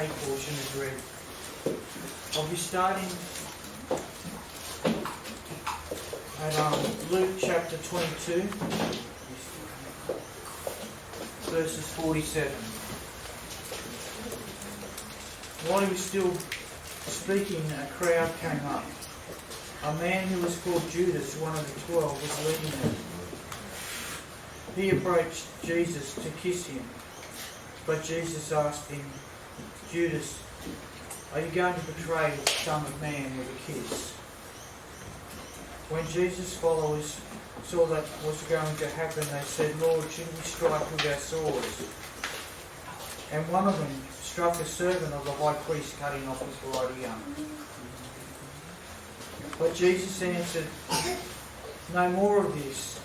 A portion is read. I'll be starting at Luke chapter 22, verses 47. While he was still speaking, a crowd came up. A man who was called Judas, one of the 12, was leading them. He approached Jesus to kiss him, but Jesus asked him, "Judas, are you going to betray the Son of Man with a kiss?" When Jesus' followers saw that was going to happen, they said, "Lord, should we strike with our swords?" And one of them struck a servant of the high priest, cutting off his right ear. But Jesus answered, "No more of this."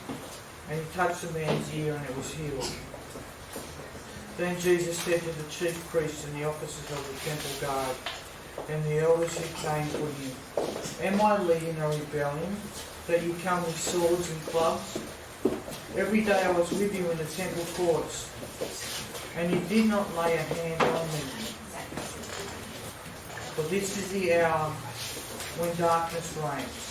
And he touched the man's ear, and it was healed. Then Jesus said to the chief priests and the officers of the temple guard and the elders who came with him, "Am I leading a rebellion that you come with swords and clubs? Every day I was with you in the temple courts, and you did not lay a hand on me. For this is the hour when darkness reigns."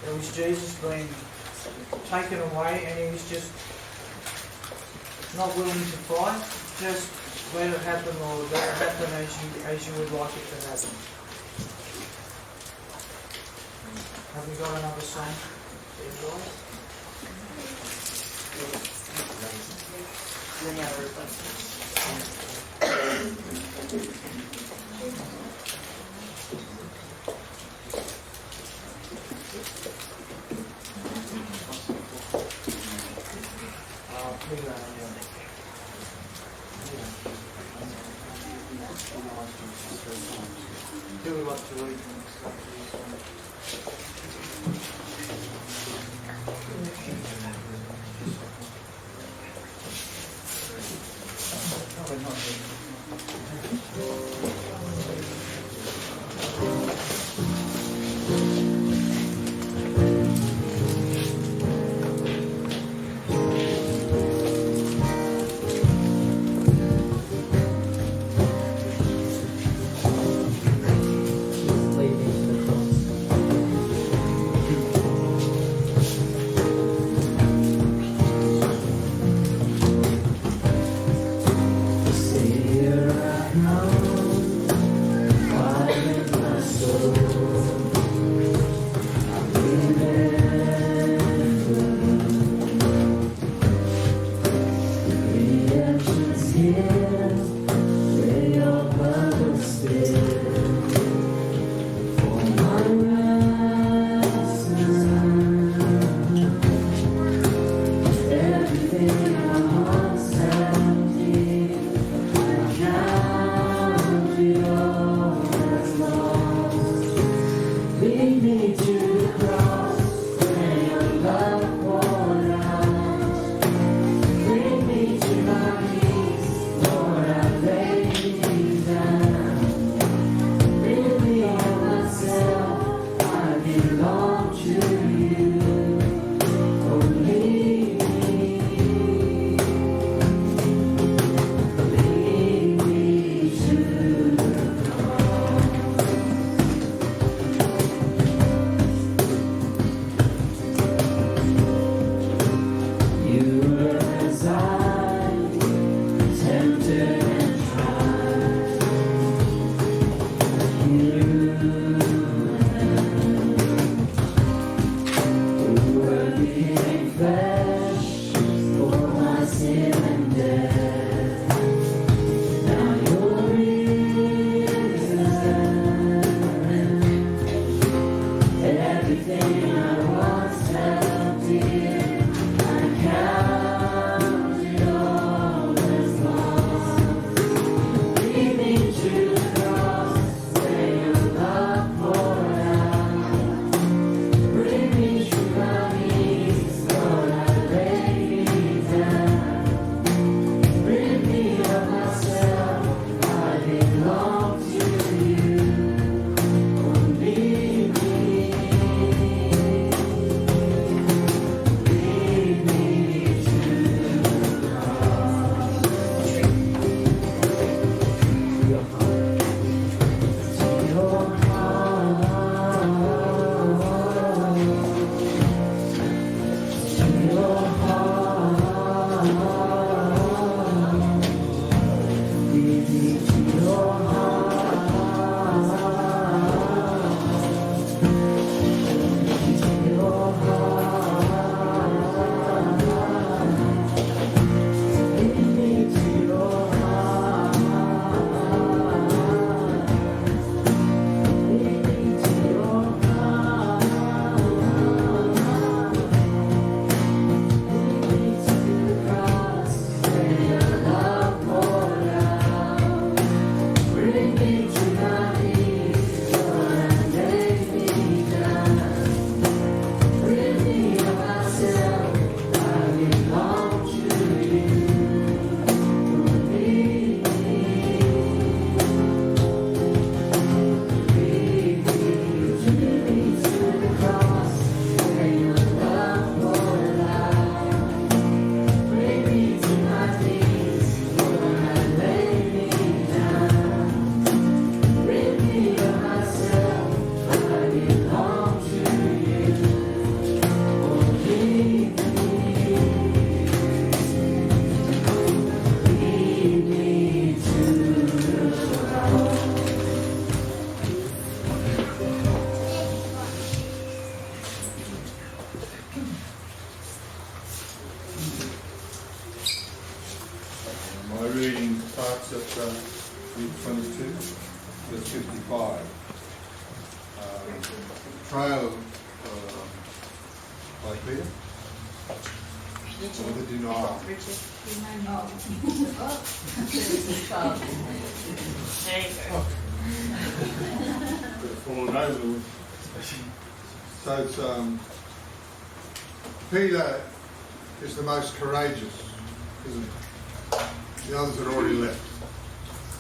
It was Jesus being taken away, and he was just not willing to fight. Just let it happen, Lord. Let it happen as you would like it to happen. Have we got another song? Any other requests? Who would like to read? Lead me to the Luke 22, verse 55. Trial by Peter. Or the denial. Richard. There you go. Could have fallen over. So it's, Peter is the most courageous, isn't he? The others had already left.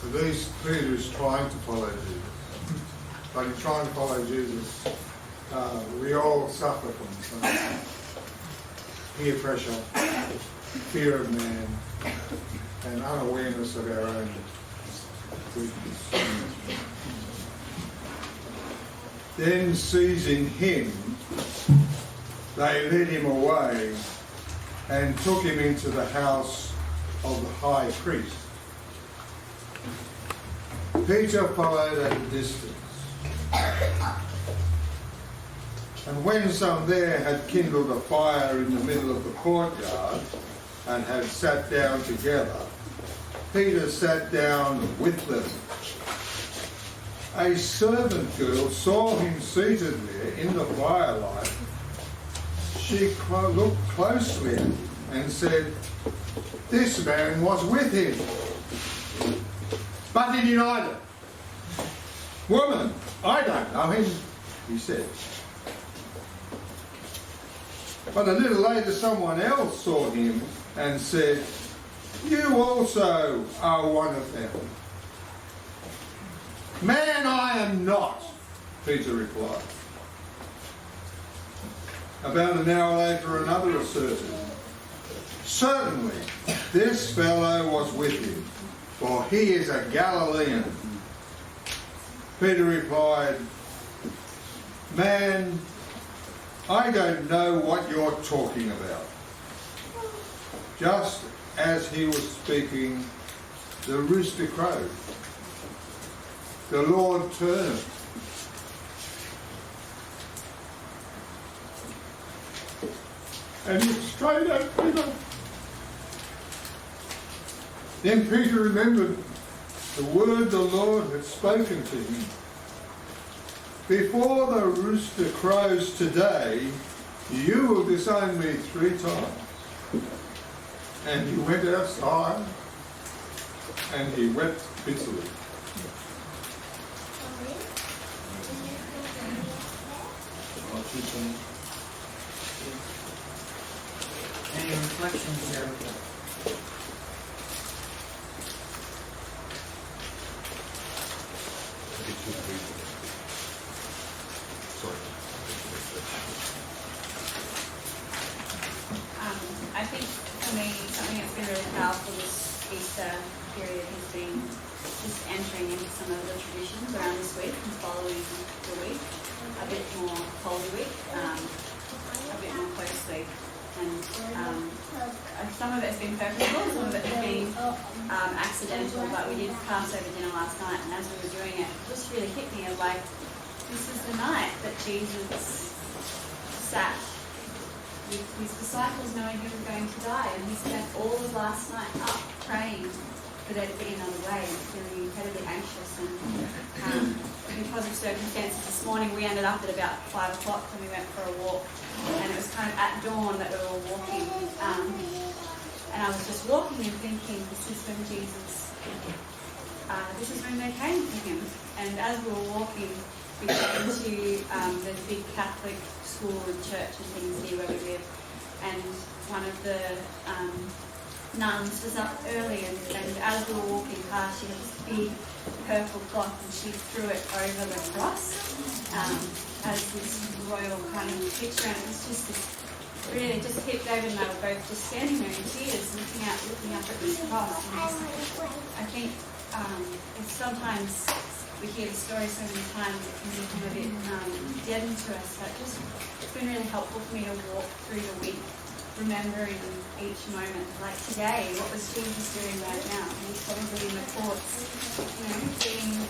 But Peter is trying to follow Jesus. But in trying to follow Jesus, we all suffer from some peer pressure, fear of man, and unawareness of our own weakness. Then seizing him, they led him away and took him into the house of the high priest. Peter followed at a distance. And when some there had kindled a fire in the middle of the courtyard and had sat down together, Peter sat down with them. A servant girl saw him seated there in the firelight. She looked closely at him and said, "This man was with him." But he denied it. "Woman, I don't know him," he said. But a little later someone else saw him and said, "You also are one of them." "Man, I am not," Peter replied. About an hour later another asserted, "Certainly this fellow was with him, for he is a Galilean." Peter replied, "Man, I don't know what you're talking about." Just as he was speaking, the rooster crowed. The Lord turned and looked straight at Peter. Then Peter remembered the word the Lord had spoken to him. "Before the rooster crows today, you will disown me 3 times." And he went outside and he wept bitterly. Any reflections there? I think for me, something that's been really powerful this Easter period has been just entering into some of the traditions around this week and following the week a bit more Holy Week, a bit more closely. And some of it has been purposeful, some of it has been accidental, but we did Passover dinner last night, and as we were doing it, it just really hit me of like, this is the night that Jesus sat with his disciples knowing he was going to die, and he spent all of last night up praying for there to be another way and feeling incredibly anxious. And because of circumstances this morning, we ended up at about 5 o'clock when we went for a walk, and it was kind of at dawn that we were walking, and I was just walking and thinking, this is when Jesus, this is when they came for him. And as we were walking, we came to the big Catholic school and church and things near where we live, and one of the nuns was up early, and as we were walking past, she had this big purple cloth and she threw it over the cross as this royal kind of picture, and it was just this, really just hit David and I were both just standing there in tears looking up at this cross. And I think it's sometimes we hear the story so many times it can become a bit deadened to us, but just it's been really helpful for me to walk through the week remembering each moment. Like today, what was Jesus doing right now? He's probably in the courts, being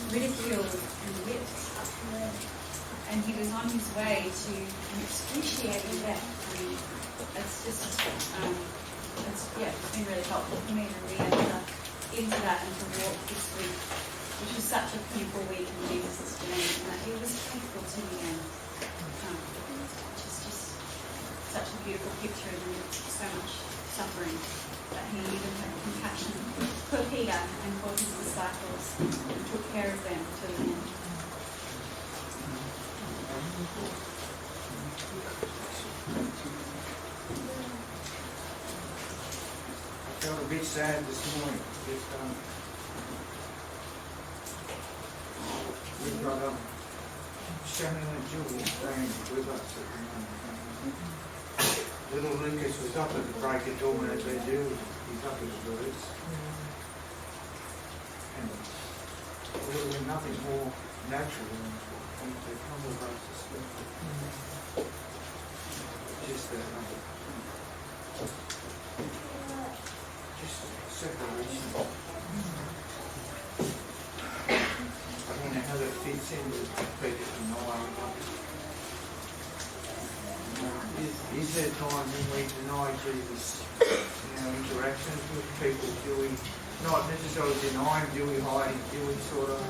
ridiculed and whipped. And he was on his way to an excruciating death. I mean, it's just, it's been really helpful for me to re-enter into that and to walk this week, which was such a beautiful week in Jesus' journey, and that he was faithful to the end. Which is just such a beautiful picture and so much suffering that he even had compassion for Peter and for his disciples and took care of them to the end. I felt a bit sad this morning. We've got Samuel and Julie staying with us at the moment. Little Lucas was up at the break of dawn as they do. He's up his words. And there would have been nothing more natural than to come with us to sleep. Just that just separation. I don't know how that fits in with Peter and Noah. Is there time when we deny Jesus in our interactions with people? Do we not necessarily deny him? Do we hide him? Do we sort of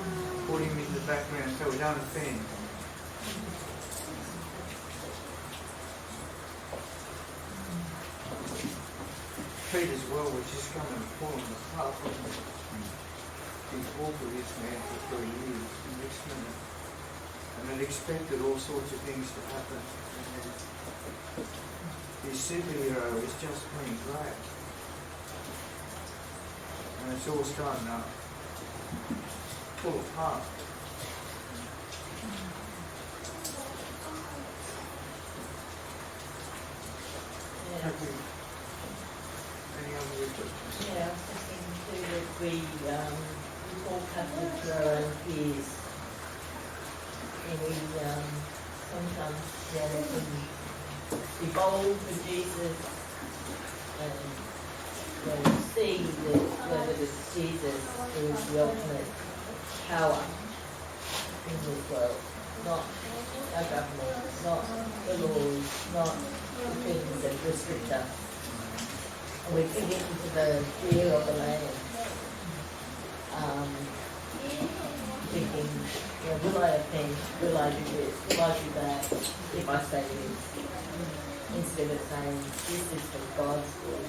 put him in the background so we don't offend? Peter's well was just coming and pulling apart, wasn't it? He's walked with this man for 3 years, the next minute, and had expected all sorts of things to happen. And his superhero is just being dragged. And it's all starting to pull apart. Any other reflections? Yeah, I was thinking too that we all come to our own fears. And we sometimes can be bold for Jesus and see that it's Jesus who is the ultimate power in this world. Not our government, not the laws, not the things that restrict us. And we can get into the fear of the land, thinking, will I offend? Will I do this? Will I do that if I say this? Instead of saying, this is for God's good,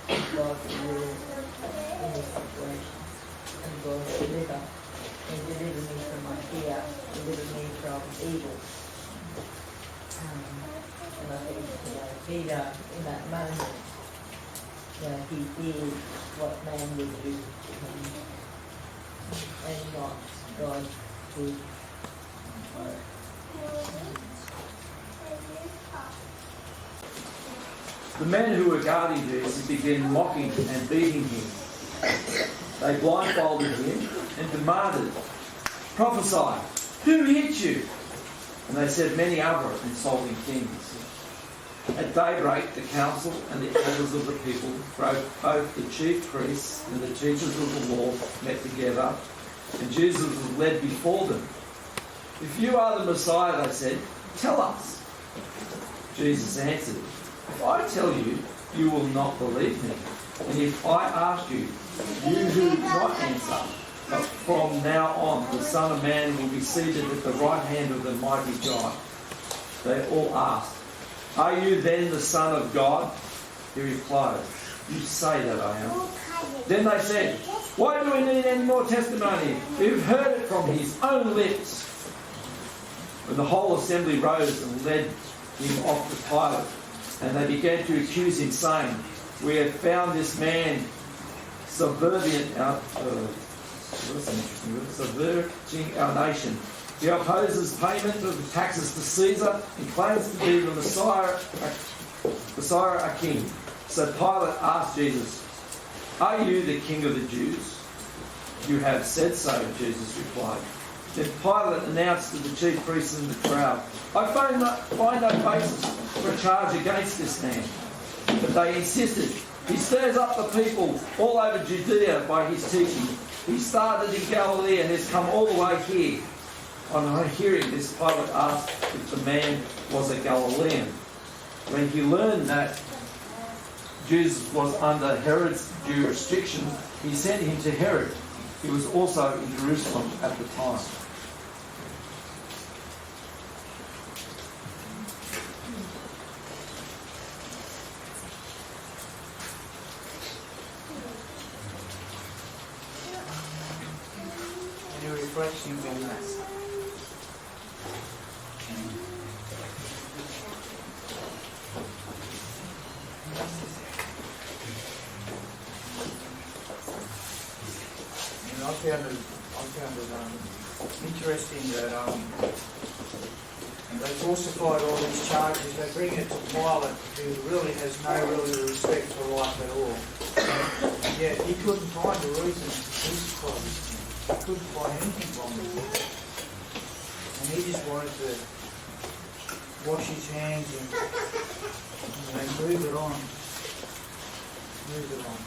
God's will in this situation. And God deliver. And deliver me from my fear, deliver me from evil. And I think, Peter, in that moment, he did what man would do to him, and not God's good. The men who were guarding Jesus began mocking and beating him. They blindfolded him and demanded, "Prophesy, who hit you?" And they said many other insulting things. At daybreak, the council and the elders of the people, both the chief priests and the teachers of the law, met together, and Jesus was led before them. "If you are the Messiah," they said, "tell us." Jesus answered, "If I tell you, you will not believe me. And if I ask you, you will not answer. But from now on, the Son of Man will be seated at the right hand of the mighty God." They all asked, "Are you then the Son of God?" He replied, "You say that I am." Then they said, "Why do we need any more testimony? We've heard it from his own lips." When the whole assembly rose and led him off to Pilate, and they began to accuse him, saying, "We have found this man subverting our nation. He opposes payment of the taxes to Caesar and claims to be the Messiah, a king." So Pilate asked Jesus, "Are you the king of the Jews?" "You have said so," Jesus replied. Then Pilate announced to the chief priests and the crowd, "I find no basis for a charge against this man." But they insisted, "He stirs up the people all over Judea by his teaching. He started in Galilee and has come all the way here." On hearing this, Pilate asked if the man was a Galilean. When he learned that Jesus was under Herod's jurisdiction, he sent him to Herod. He was also in Jerusalem at the time. Any reflections on that? And I found it interesting that they falsified all these charges. They bring it to Pilate, who really has no respect for life at all. Yet he couldn't find a reason to crucify him. He couldn't find anything wrong with it. And he just wanted to wash his hands and move it on. Move it on.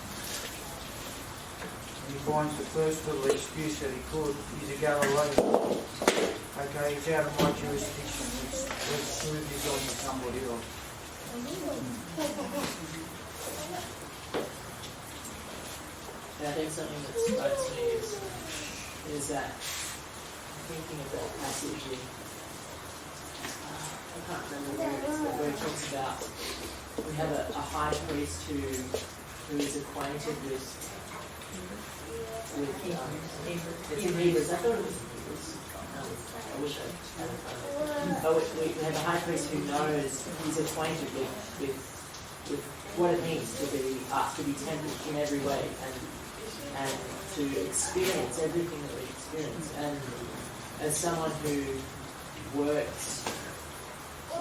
And he finds the first little excuse that he could. He's a Galilean. Okay, it's out of my jurisdiction. Let's move this on to somebody else. And I think something that strikes me is that thinking of that passage in, I can't remember where it is, but where it talks about we have a high priest who is acquainted with it's in Hebrews. I thought it was I wish I had it. But we have a high priest who knows, he's acquainted with what it means to be tempted in every way and to experience everything that we experience. And as someone who works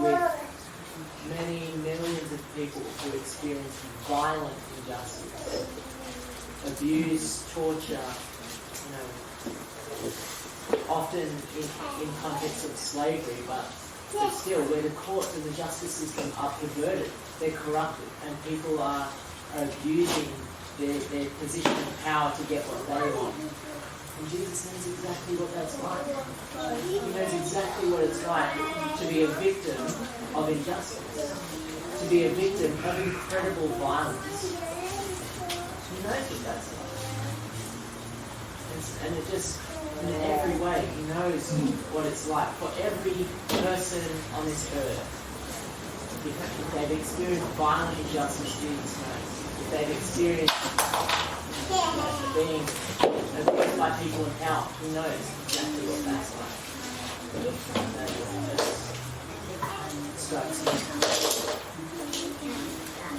with many millions of people who experience violent injustice, abuse, torture, often in context of slavery, but still where the courts and the justice system are perverted, they're corrupted, and people are abusing their position of power to get what they want. And Jesus knows exactly what that's like. He knows exactly what it's like to be a victim of injustice, to be a victim of incredible violence. He knows what that's like. And it just, in every way, he knows what it's like for every person on this earth. If they've experienced violent injustice, Jesus knows. If they've experienced being abused by people in power, he knows exactly what that's like.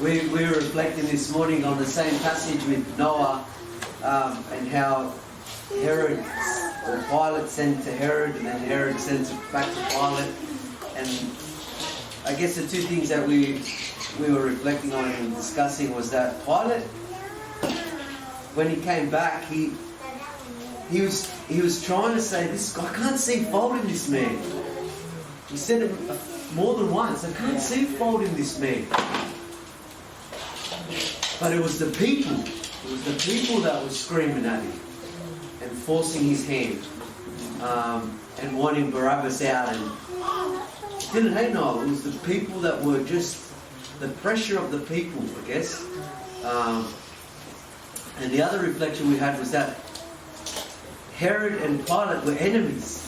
We were reflecting this morning on the same passage with Noah and how Herod, or Pilate sent to Herod, and then Herod sent it back to Pilate. And I guess the two things that we were reflecting on and discussing was that Pilate, when he came back, he was trying to say, "This I can't see fault in this man." He said it more than once. "I can't see fault in this man." But it was the people. It was the people that were screaming at him and forcing his hand and wanting Barabbas out. And didn't hate Noah. It was the people that were just the pressure of the people, I guess. And the other reflection we had was that Herod and Pilate were enemies.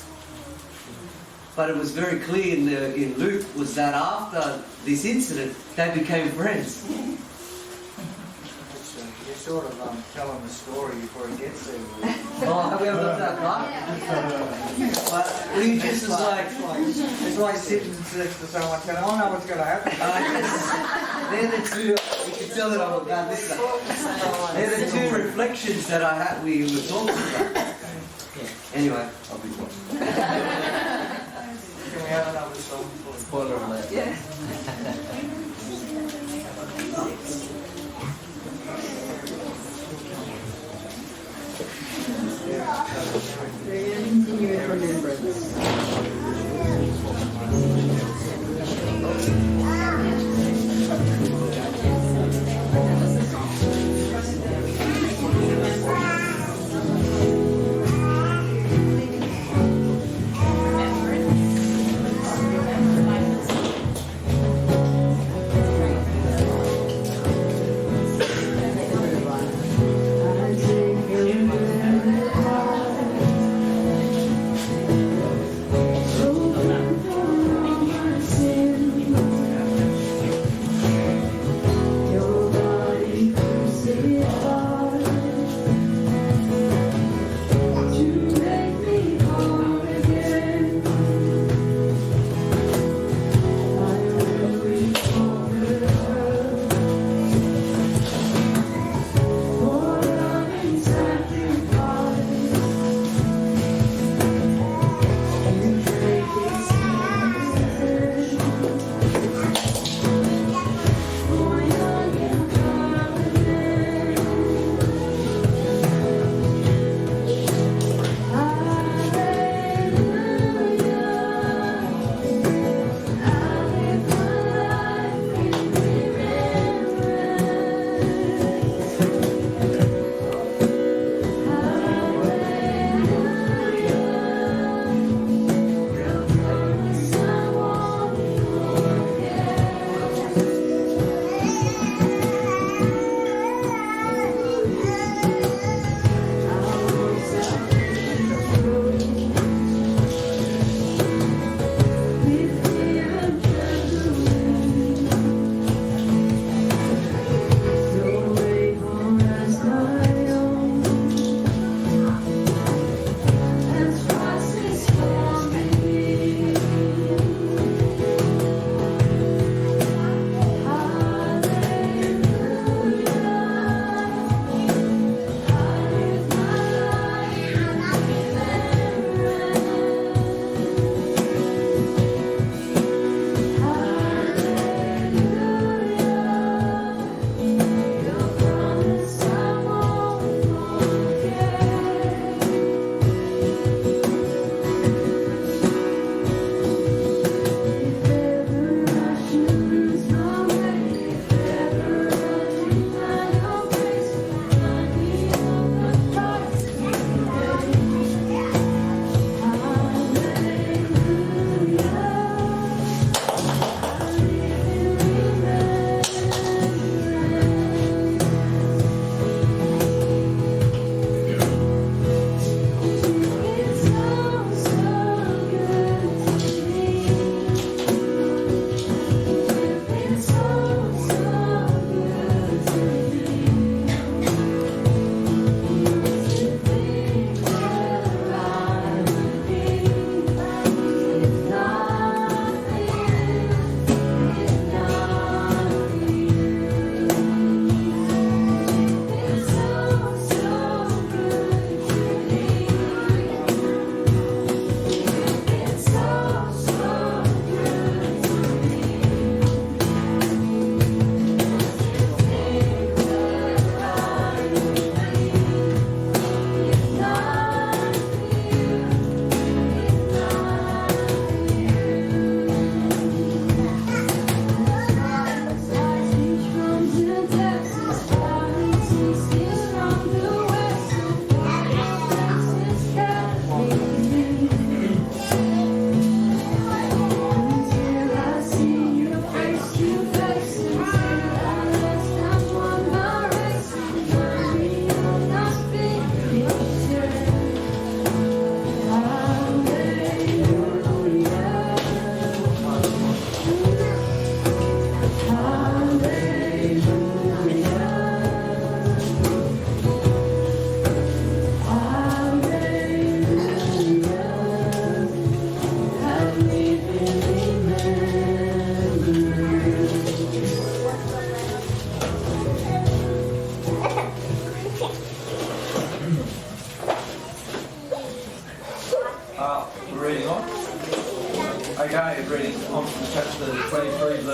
But it was very clear in Luke was that after this incident, they became friends. You're sort of telling the story before it gets there. Oh, we haven't got that part. But we just was like, It's like sitting next to someone saying, "I know what's going to happen." they're the two. You can tell that I'm about this stuff. They're the two reflections that I had. We were talking about. Anyway, I'll be quiet. Can we have another song, please? Spoiler alert. Yeah.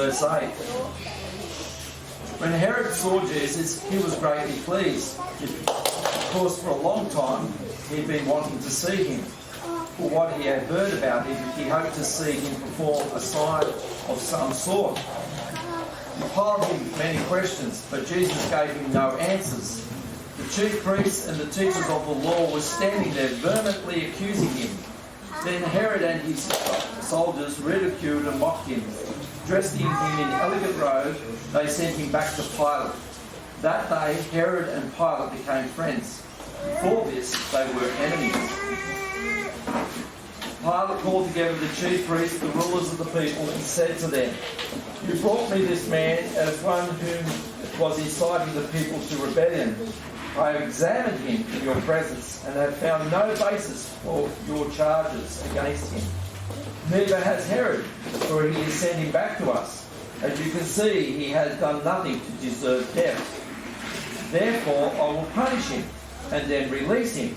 verse 8. When Herod saw Jesus, he was greatly pleased. Of course, for a long time, he'd been wanting to see him. For what he had heard about him, he hoped to see him perform a sign of some sort. He piled him many questions, but Jesus gave him no answers. The chief priests and the teachers of the law were standing there vehemently accusing him. Then Herod and his soldiers ridiculed and mocked him. Dressing him in elegant robe, they sent him back to Pilate. That day, Herod and Pilate became friends. Before this, they were enemies. Pilate called together the chief priests, the rulers of the people, and said to them, "You brought me this man as one whom was inciting the people to rebellion. I have examined him in your presence and have found no basis for your charges against him. Neither has Herod, for he has sent him back to us. As you can see, he has done nothing to deserve death. Therefore, I will punish him and then release him."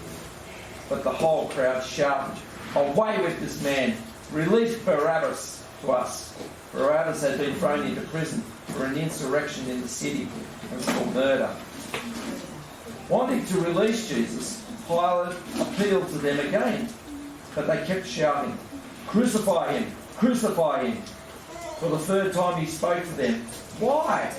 But the whole crowd shouted, "Away with this man! Release Barabbas to us!" Barabbas had been thrown into prison for an insurrection in the city and for murder. Wanting to release Jesus, Pilate appealed to them again, but they kept shouting, "Crucify him! Crucify him!" For the third time he spoke to them. "Why?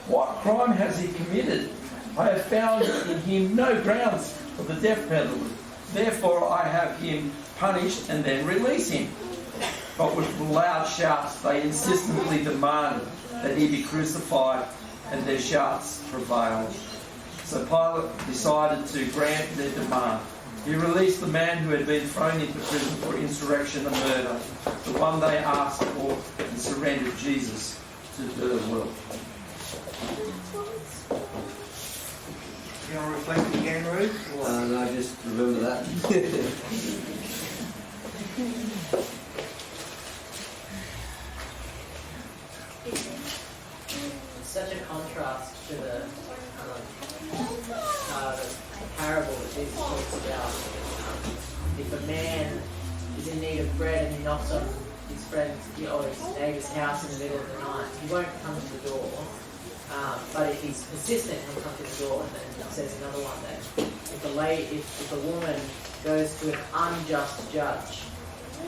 What crime has he committed? I have found in him no grounds for the death penalty. Therefore I have him punished and then release him." But with loud shouts they insistently demanded that he be crucified, and their shouts prevailed. So Pilate decided to grant their demand. He released the man who had been thrown into prison for insurrection and murder, the one they asked for, and surrendered Jesus to their will. You want to reflect again, Ruth? No, just remember that. Such a contrast to the parable that Jesus talks about. If a man is in need of bread and he knocks on his friend's or his neighbour's house in the middle of the night, he won't come to the door. But if he's persistent, he'll come to the door. And then it says another one that if a woman goes to an unjust judge,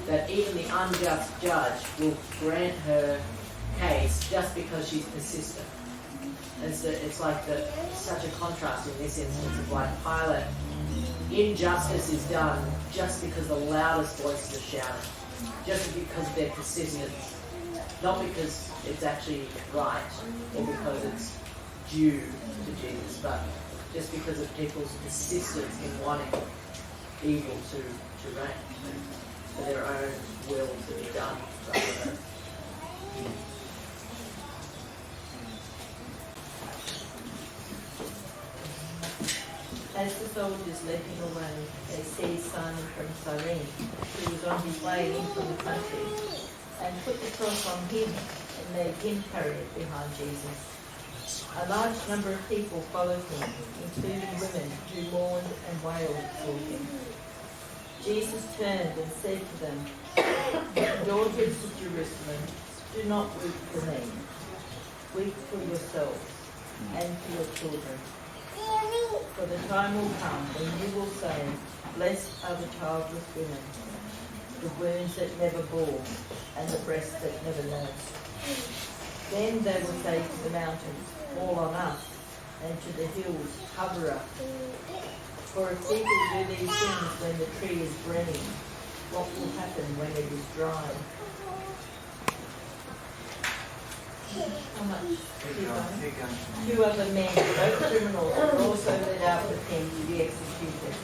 that even the unjust judge will grant her case just because she's persistent. And so it's like such a contrast in this instance of like Pilate. Injustice is done just because the loudest voices are shouting, just because they're persistent, not because it's actually right or because it's due to Jesus, but just because of people's persistence in wanting evil to reign, for their own will to be done rather than. As the soldiers led him away, they seized Simon from Cyrene, who was on his way in from the country, and put the cross on him and made him carry it behind Jesus. A large number of people followed him, including women who mourned and wailed for him. Jesus turned and said to them, "Daughters of Jerusalem, do not weep for me. Weep for yourselves and for your children. For the time will come when you will say, blessed are the childless women, the wombs that never bore, and the breasts that never nursed. Then they will say to the mountains, fall on us, and to the hills, cover us. For if people do these things when the tree is burning, what will happen when it is dry?" How much? Two other men, both criminals, were also led out with him to be executed.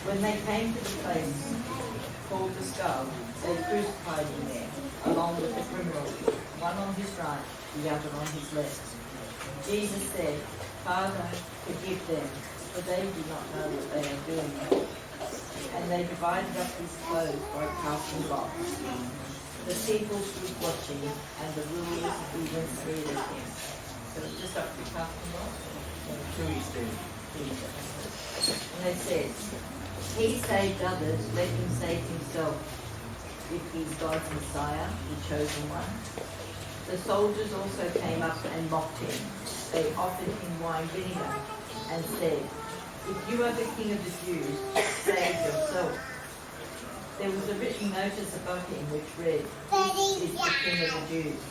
When they came to the place called the Skull, they crucified him there, along with the criminals, one on his right, the other on his left. Jesus said, "Father, forgive them, for they do not know what they are doing." And they divided up his clothes by casting lots. The people stood watching, and the rulers even stared at him. So it's just up to casting lots. And they said, "He saved others, let him save himself, if he's God's Messiah, the chosen one." The soldiers also came up and mocked him. They offered him wine vinegar and said, "If you are the king of the Jews, save yourself." There was a written notice above him which read, "This is the king of the Jews."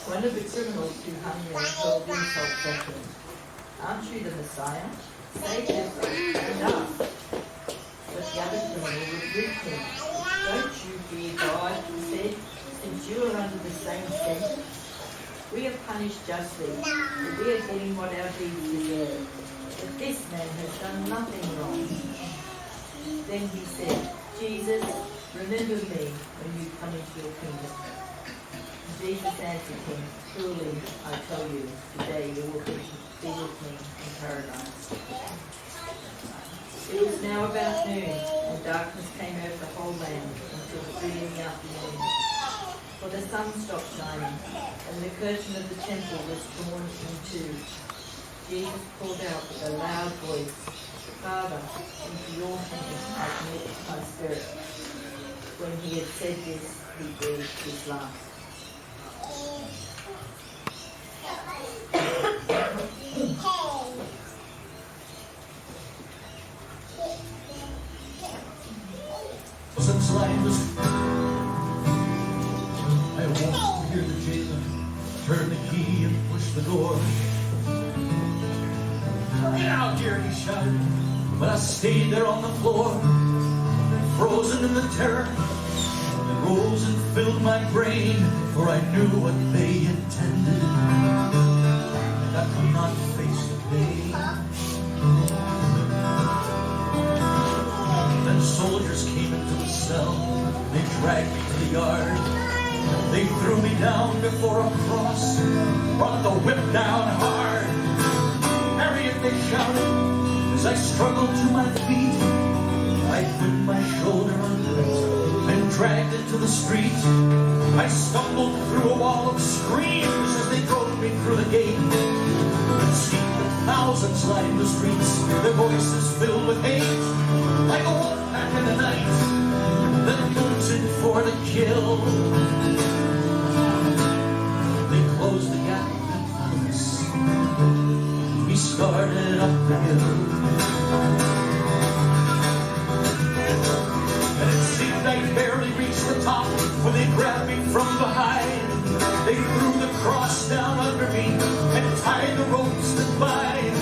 One of the criminals who hung there hurled insults at him. "Aren't you the Messiah? Save yourself and us." But the other criminal rebuked him. "Don't you fear God," he said, "since you are under the same sentence? We are punished justly, but we are getting what our deeds deserve. But this man has done nothing wrong." Then he said, "Jesus, remember me when you come into your kingdom." Jesus answered him, "Truly, I tell you, today you will be with me in paradise." It was now about noon, and darkness came over the whole land until 3 in the afternoon. For the sun stopped shining, and the curtain of the temple was torn in two. Jesus called out with a loud voice, "Father, into your hands I commit my spirit." When he had said this, he breathed his last. Since life was I walked to hear the jailer turn the key and push the door. "Get out here," he shouted, but I stayed there on the floor, frozen in the terror that rose and filled my brain, for I knew what they intended, and I could not face the pain. Then soldiers came into the cell, they dragged me to the yard. They threw me down before a cross, brought the whip down hard. "Harriet," they shouted, as I struggled to my feet. I put my shoulder under it and dragged it to the street. I stumbled through a wall of screams as they drove me through the gate. And see the thousands lined the streets, their voices filled with hate, like a wolf pack in the night that hunted for the kill. They closed the gap between us. We started up the hill. And it seemed I barely reached the top when they grabbed me from behind. They threw the cross down under me and tied the ropes that bind.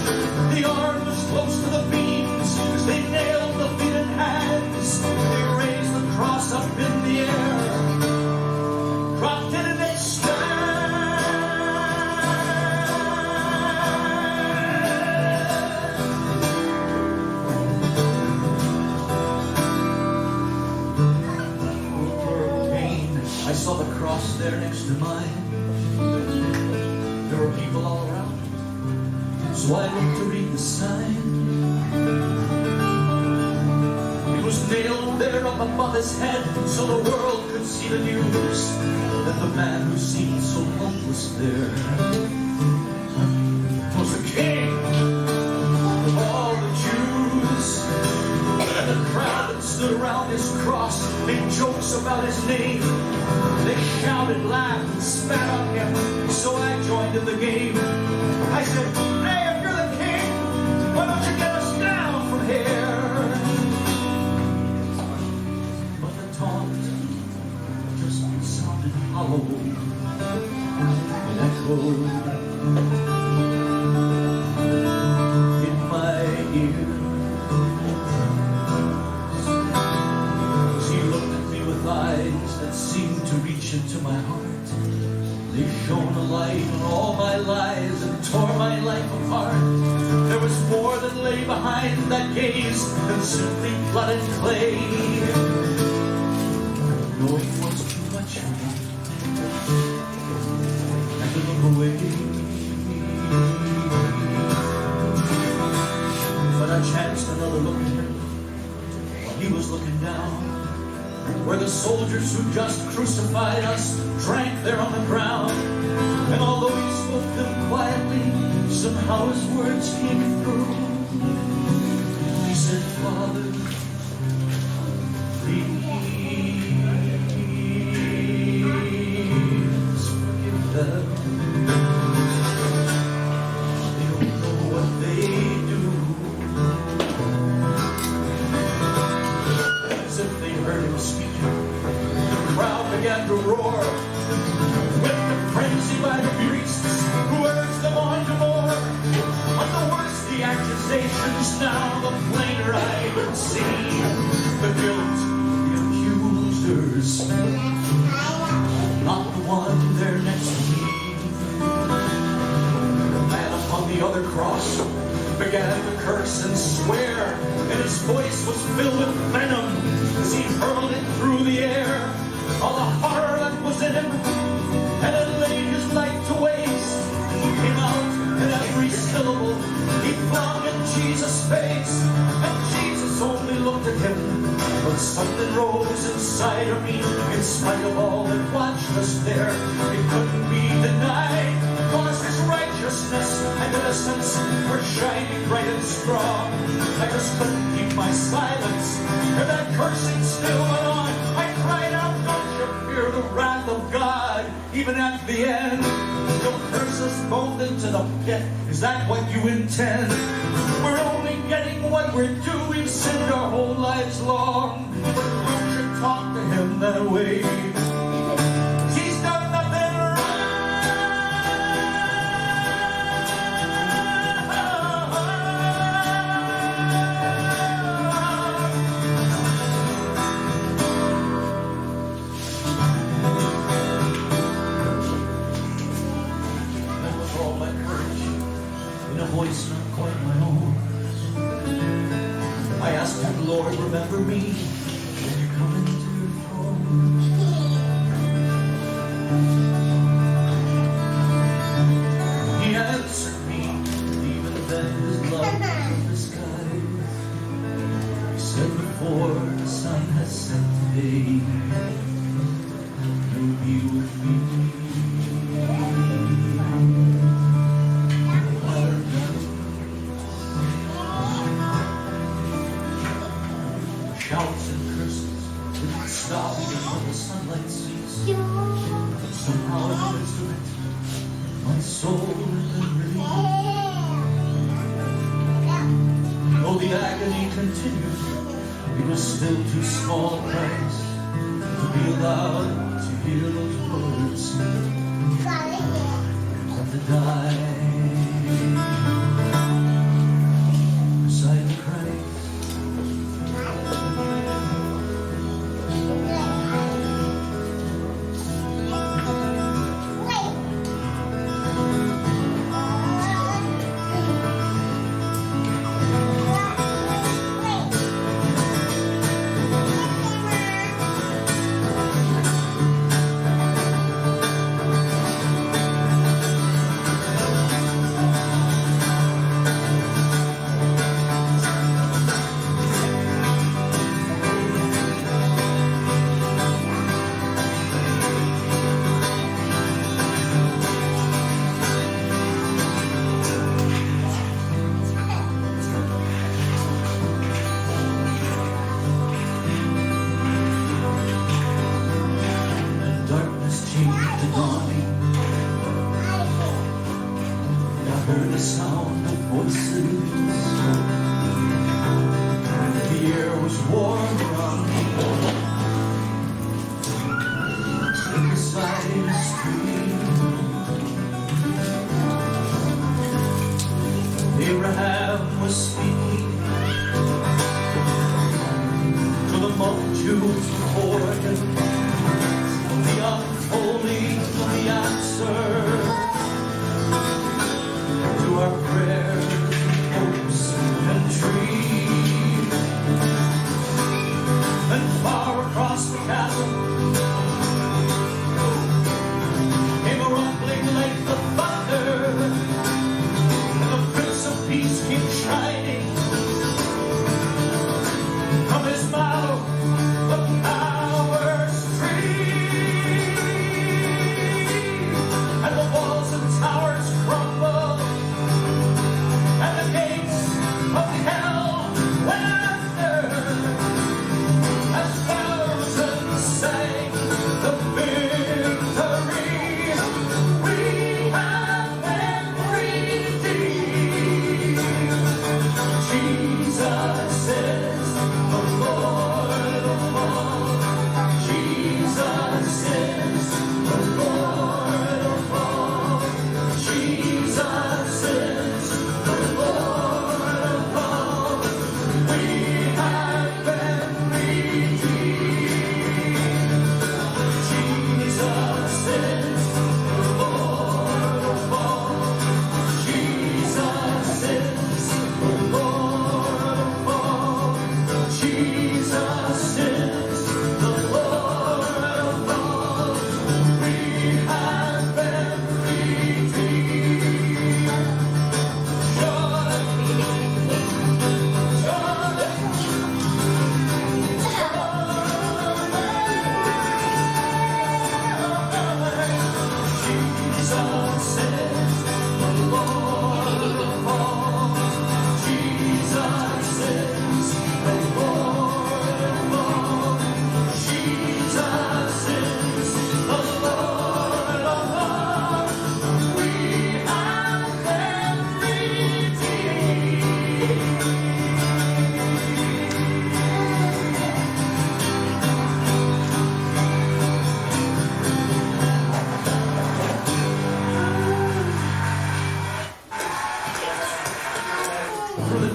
The arm was close to the beams as they nailed the feet and hands. They raised the cross up in the air, dropped it and they I saw the cross there next to mine. There were people all around, so I looked to read the sign. It was nailed there up above his head, so the world could see the news that the man who seemed so helpless there was the king of all the Jews. And the crowd that stood around his cross made jokes about his name. They shouted, laughed, and spat on him, so I joined in the game. I said, "Hey, if you're the king, why don't you get us down from here?" But the taunt just sounded hollow and echoed in my ear. Eyes that seemed to reach into my heart. They shone a light on all my lies and tore my life apart. There was more that lay behind that gaze than simply blood and clay. Knowing was too much for me, I had to look away. But I chanced another look at him while he was looking down, where the soldiers who just crucified us drank there on the ground. And although he spoke them quietly, somehow his words came through. He said, "Father, please They don't know what they do. As if they heard him speaking, the crowd began to roar. With the frenzy by the priests who urged them on to more. But the worse the accusations, now the plainer I could see the guilt, the accusers, not the one there next to me. The man upon the other cross began to curse and swear, and his voice was filled with venom as he hurled it through the air. All the horror that was in him and had laid his life to waste came out in every syllable he flung in Jesus' face. And Jesus only looked at him, but something rose inside of me. In spite of all that watched us there, it couldn't be denied, cause his righteousness and innocence were shining bright and strong. I just couldn't keep my silence, and that cursing still went on. I cried out, don't you fear the wrath of God, even at the end? You'll curse us both into the pit, is that what you intend? We're only getting what we're due, we've sinned our whole lives long. But don't you talk to him that way, 'cause he's done nothing wrong. And with all my courage, in a voice not quite my own, I asked him, Lord, remember me when you come into your throne. He answered me, even then his love was disguised. He said, before the sun has set today, you'll be with me. Shouts and curses didn't stop even when the sunlight ceased. But somehow in the midst of it, my soul had been relieved. Though the agony continued, it was still too small a price to be allowed to hear those words and to die beside the Christ. Heard the sound of voices. The air was warm around me. Stood beside a stream. Abraham was speaking to the multitudes before him. The unfolding of the answer to our prayers, hopes, and dreams. And far across the chasm came a rumbling like the thunder, and the Prince of Peace came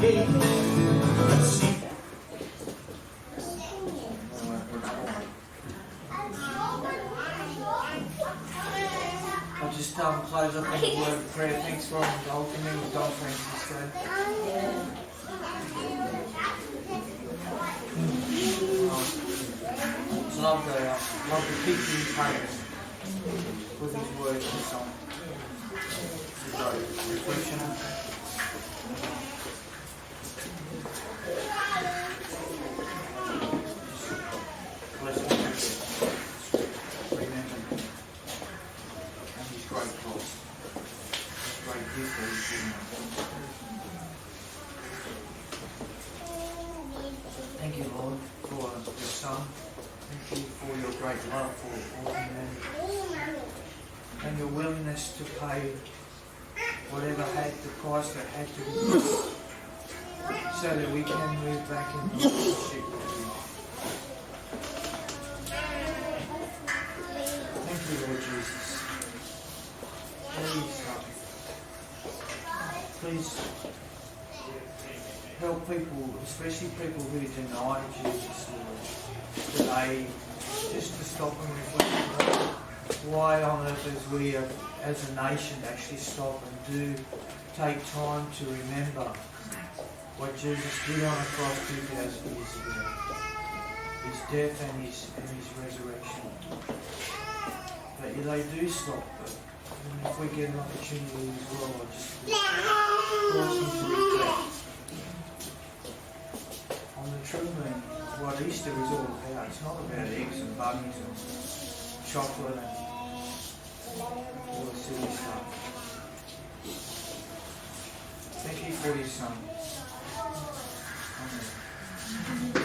gate. Let's see. I'll just close up with a word of prayer. Thanks for indulging me with Don Francis Day. It's love to keep you encouraged with his words and song. It's a great reflection. Bless him. Remember him. And his great cause. His great gift that he's given us. Thank you, Lord, for your Son. Thank you for your great love for all humanity. And your willingness to pay whatever had the price that had to be paid, so that we can move back in relationship with you. Thank you, Lord Jesus. Please help people, especially people who deny Jesus, Lord, today, just to stop and reflect. Why on earth as we as a nation actually stop and do take time to remember what Jesus did on the cross 2,000 years ago, his death and his resurrection. But they do stop, but if we get an opportunity as well, I just force them to reflect on the true meaning, what Easter is all about. It's not about eggs and bunnies and chocolate and all the silly stuff. Thank you for your Son. Amen.